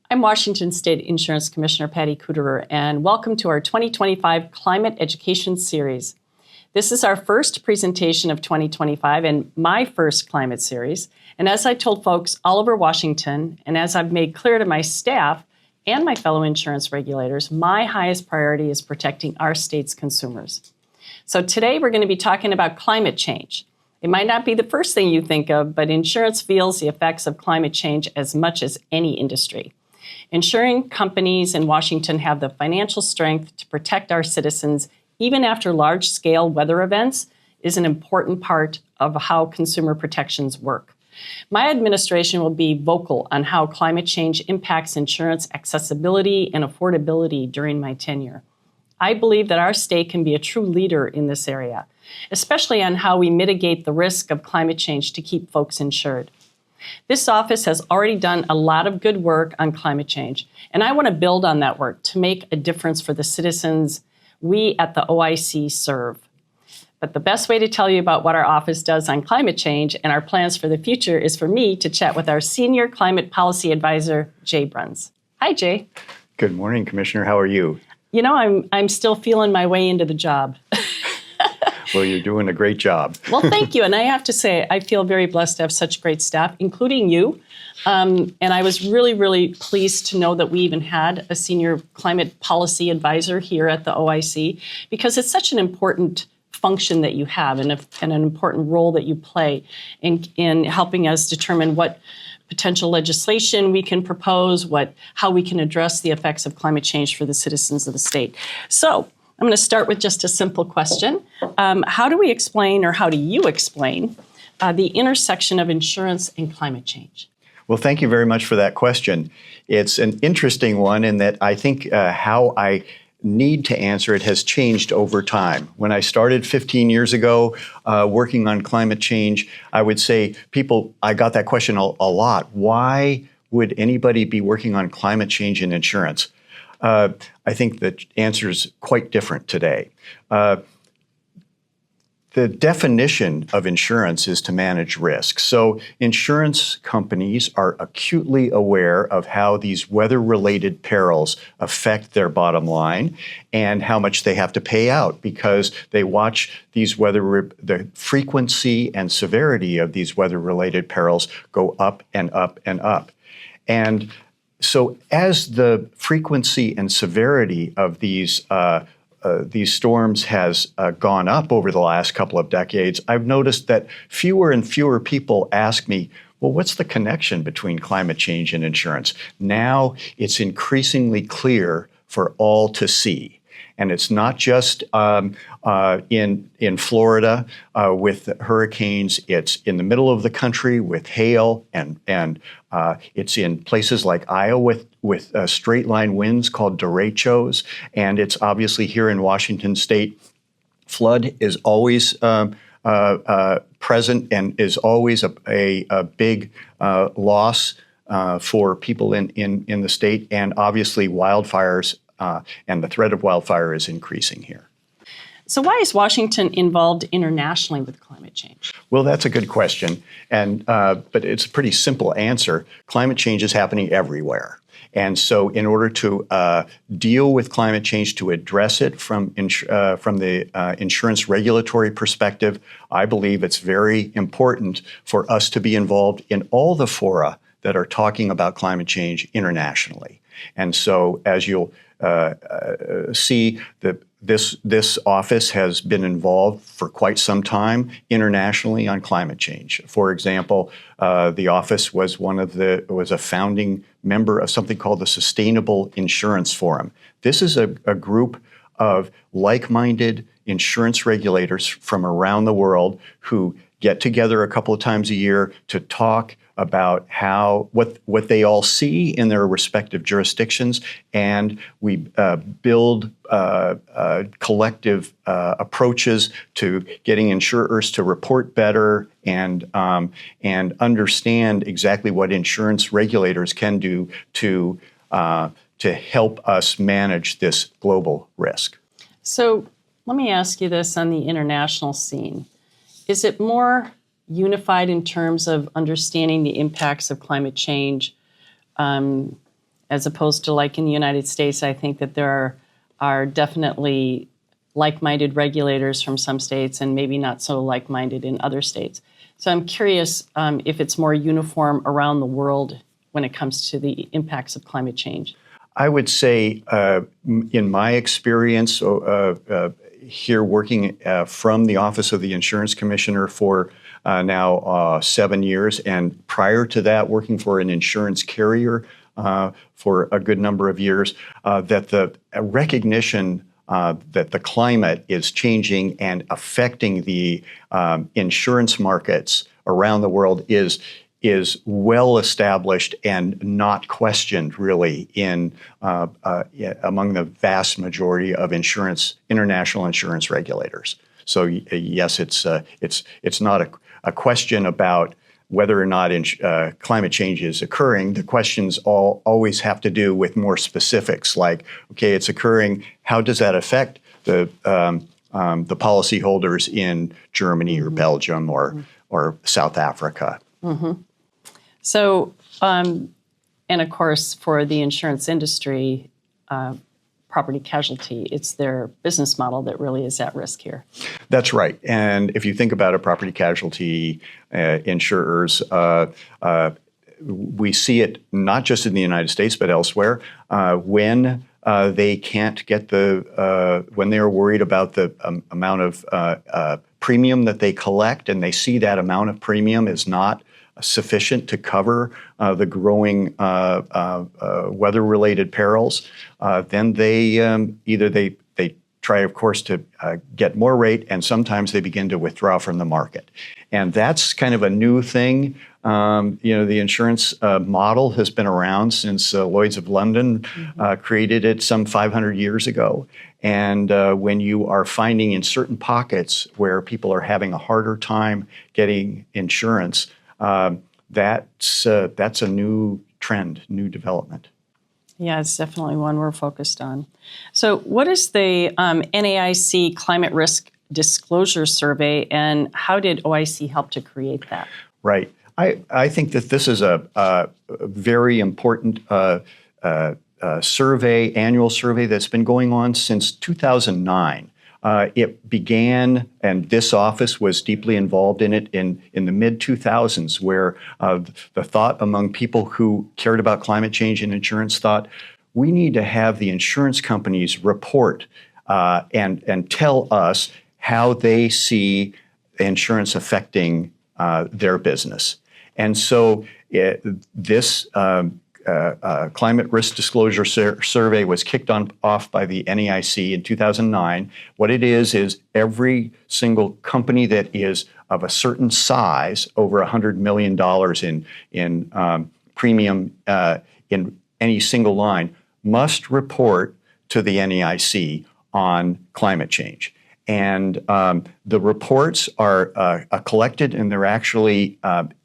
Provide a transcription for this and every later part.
I'm Washington State Insurance Commissioner Patty Kuderer, and welcome to our 2025 Climate Education Series. This is our first presentation of 2025 and my first climate series. And as I told folks all over Washington, and as I've made clear to my staff and my fellow insurance regulators, my highest priority is protecting our state's consumers. So today we're going to be talking about climate change. It might not be the first thing you think of, but insurance feels the effects of climate change as much as any industry. Insuring companies in Washington have the financial strength to protect our citizens even after large-scale weather events is an important part of how consumer protections work. My administration will be vocal on how climate change impacts insurance accessibility and affordability during my tenure. I believe that our state can be a true leader in this area, especially on how we mitigate the risk of climate change to keep folks insured. This office has already done a lot of good work on climate change, and I want to build on that work to make a difference for the citizens we at the OIC serve. But the best way to tell you about what our office does on climate change and our plans for the future is for me to chat with our Senior Climate Policy Advisor, Jay Bruns. Hi, Jay. Good morning, Commissioner. How are you? You know, I'm still feeling my way into the job. Well, you're doing a great job. Well, thank you. And I have to say, I feel very blessed to have such great staff, including you. And I was really, really pleased to know that we even had a senior climate policy advisor here at the OIC, because it's such an important function that you have and an important role that you play in helping us determine what potential legislation we can propose, how we can address the effects of climate change for the citizens of the state. So I'm going to start with just a simple question. How do we explain, or how do you explain, the intersection of insurance and climate change? Well, thank you very much for that question. It's an interesting one in that I think how I need to answer it has changed over time. When I started 15 years ago working on climate change, I would say I got that question a lot. Why would anybody be working on climate change in insurance? I think the answer is quite different today. The definition of insurance is to manage risk. So insurance companies are acutely aware of how these weather-related perils affect their bottom line and how much they have to pay out, because they watch the frequency and severity of these weather-related perils go up and up and up. And so as the frequency and severity of these storms has gone up over the last couple of decades, I've noticed that fewer and fewer people ask me, well, what's the connection between climate change and insurance? Now it's increasingly clear for all to see. And it's not just in Florida with hurricanes. It's in the middle of the country with hail, and it's in places like Iowa with straight line winds called derechos. And it's obviously here in Washington State. Flood is always present and is always a big loss for people in the state. And obviously wildfires. And the threat of wildfire is increasing here. So why is Washington involved internationally with climate change? Well, that's a good question, but it's a pretty simple answer. Climate change is happening everywhere. And so in order to deal with climate change, to address it from the insurance regulatory perspective, I believe it's very important for us to be involved in all the fora that are talking about climate change internationally. And so as you'll see, that this office has been involved for quite some time internationally on climate change. For example, the office was a founding member of something called the Sustainable Insurance Forum. This is a group of like-minded insurance regulators from around the world who get together a couple of times a year to talk about what they all see in their respective jurisdictions, and we build collective approaches to getting insurers to report better and understand exactly what insurance regulators can do to help us manage this global risk. So let me ask you this on the international scene. Is it more unified in terms of understanding the impacts of climate change as opposed to like in the United States. I think that there are definitely like-minded regulators from some states and maybe not so like-minded in other states. So I'm curious if it's more uniform around the world when it comes to the impacts of climate change. I would say, in my experience here working from the Office of the Insurance Commissioner for now 7 years, and prior to that working for an insurance carrier for a good number of years, that the recognition that the climate is changing and affecting the insurance markets around the world is well established and not questioned really in among the vast majority of international insurance regulators. So yes, it's not a question about whether or not climate change is occurring. The questions always have to do with more specifics, like, okay, it's occurring. How does that affect the policyholders in Germany or Belgium or South Africa? Mm-hmm. So, and of course, for the insurance industry, property casualty, it's their business model that really is at risk here. That's right. And if you think about it, property casualty insurers, we see it not just in the United States, but elsewhere, when they can't get when they are worried about the amount of premium that they collect, and they see that amount of premium is not sufficient to cover the growing weather-related perils, then they either they try, of course, to get more rate, and sometimes they begin to withdraw from the market. And that's kind of a new thing. The insurance model has been around since Lloyd's of London created it some 500 years ago. And when you are finding in certain pockets where people are having a harder time getting insurance, that's a new trend, new development. Yeah, it's definitely one we're focused on. So what is the NAIC Climate Risk Disclosure Survey, and how did OIC help to create that? Right. I think that this is a very important survey, annual survey that's been going on since 2009. It began, and this office was deeply involved in it in the mid-2000s, where the thought among people who cared about climate change and insurance thought, we need to have the insurance companies report and tell us how they see insurance affecting their business. And so this Climate Risk Disclosure Survey was kicked off by the NAIC in 2009. What it is every single company that is of a certain size, over $100 million in premium in any single line, must report to the NAIC on climate change. And the reports are collected, and they're actually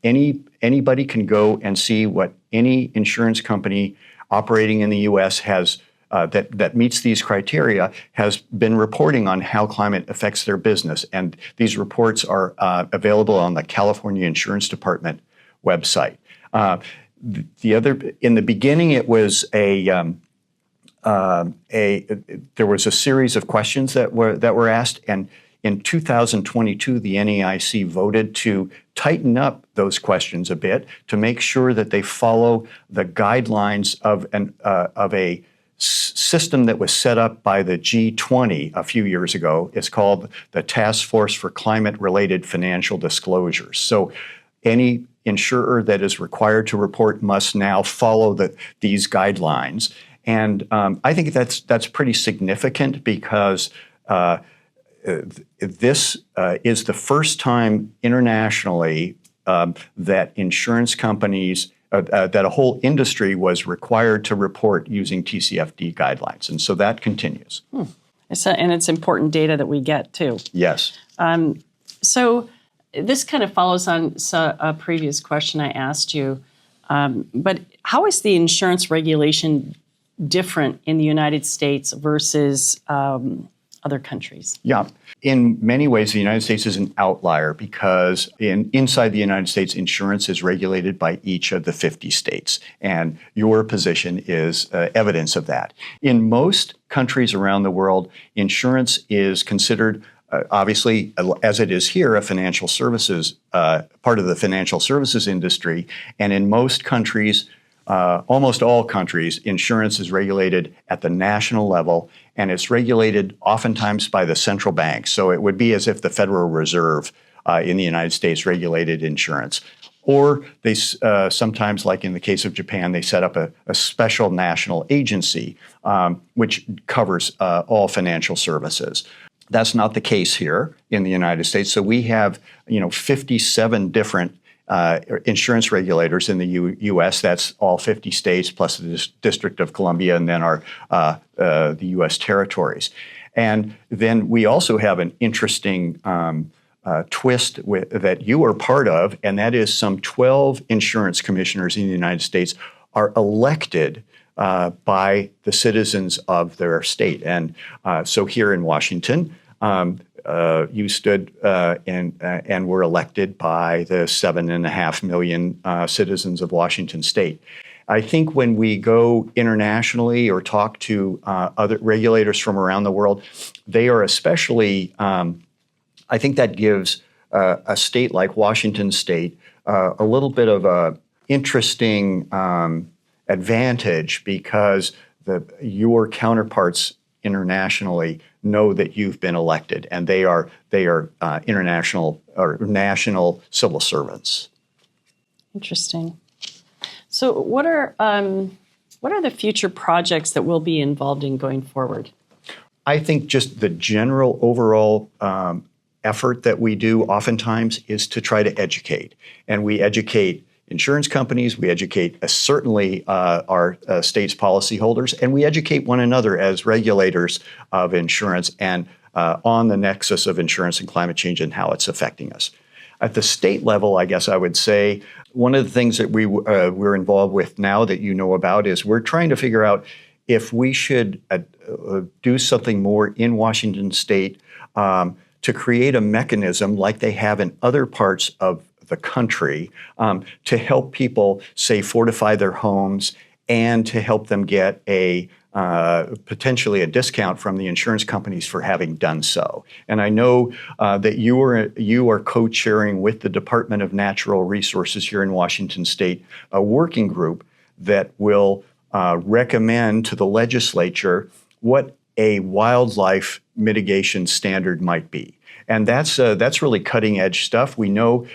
anybody can go and see what any insurance company operating in the U.S. has that meets these criteria has been reporting on how climate affects their business. And these reports are available on the California Insurance Department website. In the beginning, it was there was a series of questions that were asked, and in 2022, the NAIC voted to tighten up those questions a bit to make sure that they follow the guidelines of a system that was set up by the G20 a few years ago. It's called the Task Force for Climate-Related Financial Disclosures. So any insurer that is required to report must now follow these guidelines. And I think that's pretty significant because this is the first time internationally that insurance companies, that a whole industry was required to report using TCFD guidelines. And so that continues. And it's important data that we get too. Yes. So this kind of follows on a previous question I asked you. But how is the insurance regulation different in the United States versus other countries? Yeah. In many ways, the United States is an outlier because inside the United States, insurance is regulated by each of the 50 states. And your position is evidence of that. In most countries around the world, insurance is considered obviously, as it is here, a financial services, part of the financial services industry. And in most countries, almost all countries, insurance is regulated at the national level, and it's regulated oftentimes by the central bank. So it would be as if the Federal Reserve in the United States regulated insurance. Or they sometimes, like in the case of Japan, they set up a special national agency which covers all financial services. That's not the case here in the United States. So we have, 57 different insurance regulators in the U.S. That's all 50 states plus the District of Columbia, and then the U.S. territories. And then we also have an interesting twist that you are part of, and that is some 12 insurance commissioners in the United States are elected by the citizens of their state. And so here in Washington, you stood and were elected by the 7.5 million citizens of Washington state. I think when we go internationally or talk to other regulators from around the world, they are especially, I think that gives a state like Washington state a little bit of a interesting advantage because your counterparts internationally know that you've been elected, and they are international or national civil servants. Interesting. So, what are the future projects that we'll be involved in going forward? I think just the general overall effort that we do oftentimes is to try to educate, and we educate insurance companies, we educate certainly our state's policyholders, and we educate one another as regulators of insurance and on the nexus of insurance and climate change and how it's affecting us. At the state level, I guess I would say one of the things that we're involved with now that you know about is we're trying to figure out if we should do something more in Washington state to create a mechanism like they have in other parts of the country to help people, say, fortify their homes and to help them get potentially a discount from the insurance companies for having done so. And I know that you are co-chairing with the Department of Natural Resources here in Washington state a working group that will recommend to the legislature what a wildlife mitigation standard might be. And that's really cutting edge stuff. We know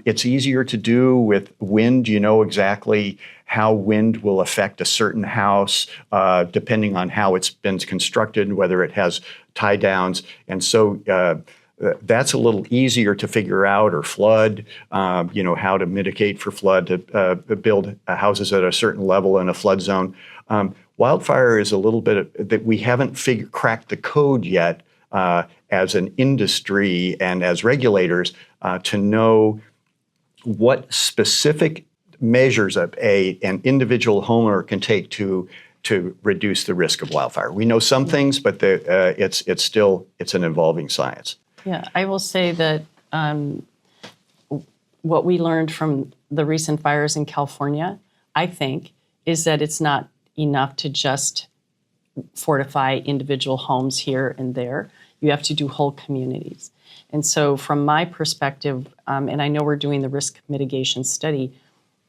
it's easier to do with wind. You know exactly how wind will affect a certain house depending on how it's been constructed, whether it has tie downs. And so that's a little easier to figure out, or flood, how to mitigate for flood, to build houses at a certain level in a flood zone. Wildfire is a little bit that we haven't cracked the code yet as an industry and as regulators to know what specific measures an individual homeowner can take to reduce the risk of wildfire. We know some things, but it's an evolving science. Yeah, I will say that what we learned from the recent fires in California, I think, is that it's not enough to just fortify individual homes here and there. You have to do whole communities. And so from my perspective, and I know we're doing the risk mitigation study,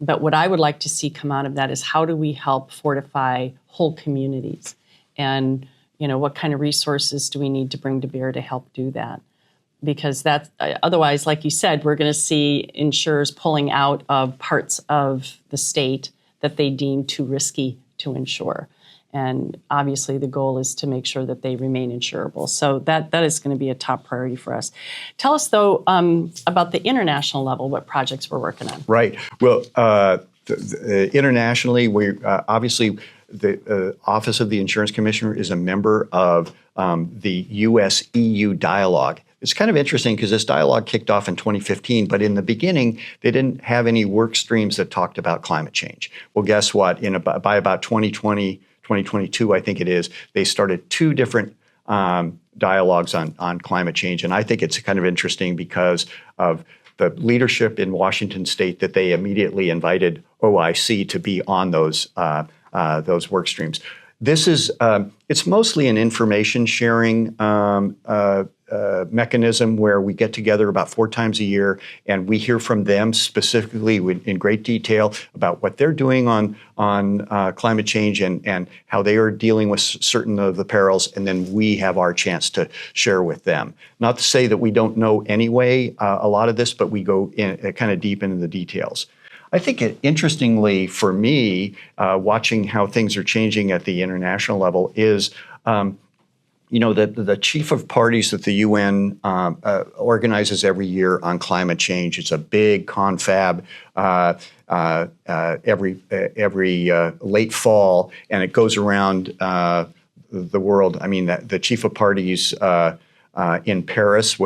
but what I would like to see come out of that is how do we help fortify whole communities? And what kind of resources do we need to bring to bear to help do that? Because otherwise, like you said, we're going to see insurers pulling out of parts of the state that they deem too risky to insure. And obviously, the goal is to make sure that they remain insurable. So that is going to be a top priority for us. Tell us, though, about the international level, what projects we're working on. Right. Well, internationally, we obviously, the Office of the Insurance Commissioner is a member of the U.S.-EU dialogue. It's kind of interesting because this dialogue kicked off in 2015, but in the beginning, they didn't have any work streams that talked about climate change. Well, guess what? By about 2020, 2022, I think it is, they started two different dialogues on climate change. And I think it's kind of interesting because of the leadership in Washington State that they immediately invited OIC to be on those work streams. This is it's mostly an information sharing mechanism where we get together about 4 times a year and we hear from them specifically in great detail about what they're doing on climate change and how they are dealing with certain of the perils, and then we have our chance to share with them. Not to say that we don't know anyway a lot of this, but we go in kind of deep into the details. I think interestingly for me, watching how things are changing at the international level is the chief of parties that the UN organizes every year on climate change. It's a big confab every late fall, and it goes around the world. I mean, the chief of parties in Paris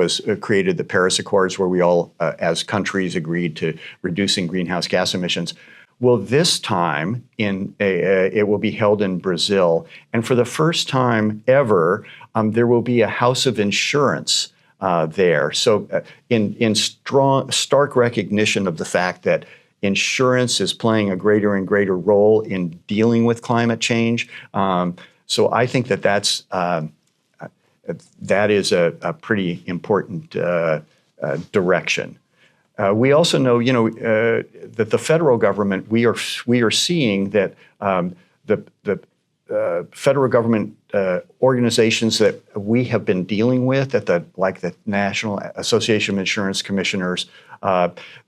created the Paris Accords, where we all, as countries, agreed to reducing greenhouse gas emissions. Well, this time it will be held in Brazil, and for the first time ever, there will be a House of Insurance there. So, in stark recognition of the fact that insurance is playing a greater and greater role in dealing with climate change, so I think that is a pretty important direction. We also know, that the federal government, we are seeing that the federal government organizations that we have been dealing with like the National Association of Insurance Commissioners,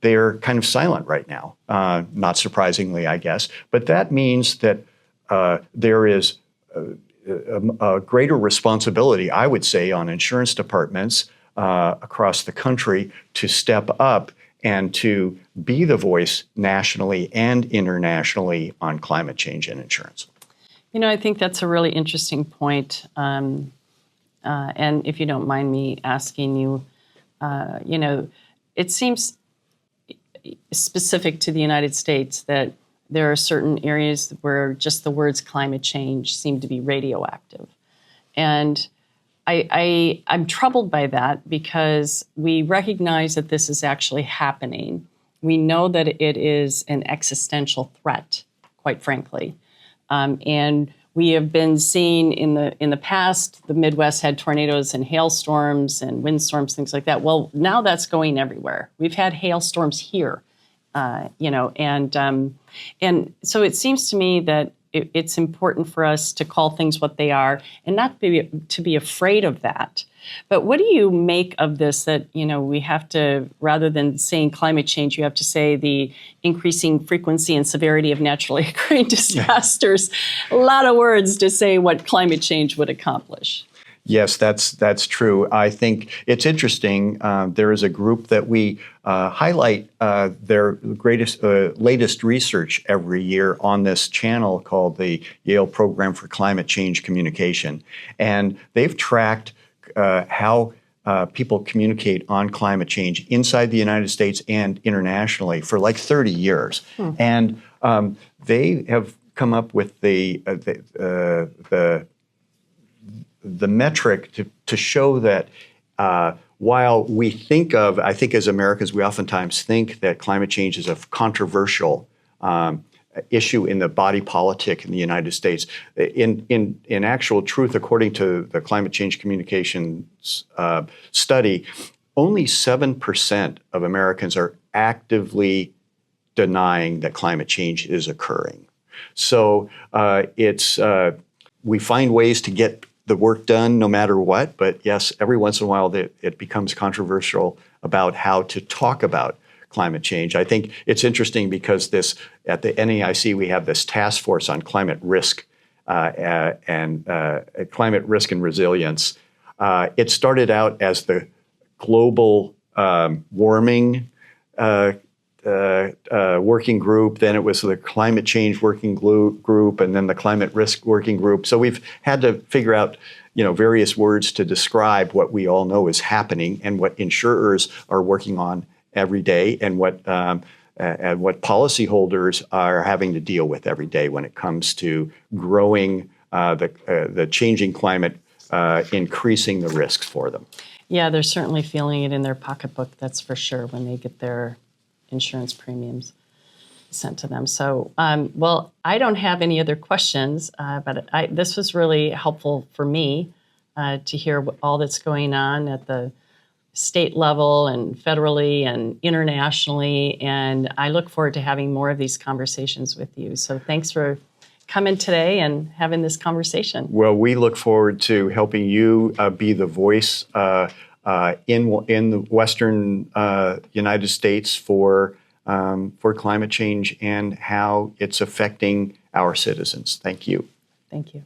they are kind of silent right now, not surprisingly, I guess. But that means that there is a greater responsibility, I would say, on insurance departments across the country to step up and to be the voice nationally and internationally on climate change and insurance. I think that's a really interesting point. And if you don't mind me asking you, it seems specific to the United States that there are certain areas where just the words climate change seem to be radioactive. And I'm troubled by that because we recognize that this is actually happening. We know that it is an existential threat, quite frankly. And we have been seeing in the past, the Midwest had tornadoes and hailstorms and windstorms, things like that. Well, now that's going everywhere. We've had hailstorms here, and so it seems to me that it's important for us to call things what they are and not to be afraid of that. But what do you make of this that, we have to, rather than saying climate change, you have to say the increasing frequency and severity of naturally occurring disasters? A lot of words to say what climate change would accomplish. Yes, that's true. I think it's interesting. There is a group that we highlight their latest research every year on this channel called the Yale Program for Climate Change Communication. And they've tracked how people communicate on climate change inside the United States and internationally for like 30 years. And they have come up with the metric to show that while we think of, I think as Americans, we oftentimes think that climate change is a controversial issue in the body politic in the United States. In actual truth, according to the Climate Change Communications study, only 7% of Americans are actively denying that climate change is occurring. So we find ways to get the work done no matter what, but yes, every once in a while it becomes controversial about how to talk about climate change. I think it's interesting because at the NAIC we have this task force on climate risk and climate risk and resilience. It started out as the global warming working group, then it was the climate change working group, and then the climate risk working group. So we've had to figure out, various words to describe what we all know is happening and what insurers are working on every day, and what policyholders are having to deal with every day when it comes to growing the changing climate increasing the risks for them. Yeah, they're certainly feeling it in their pocketbook, that's for sure, when they get their insurance premiums sent to them. So, well, I don't have any other questions, but this was really helpful for me to hear all that's going on at the state level and federally and internationally. And I look forward to having more of these conversations with you. So thanks for coming today and having this conversation. Well, we look forward to helping you be the voice in the Western United States for climate change and how it's affecting our citizens. Thank you. Thank you.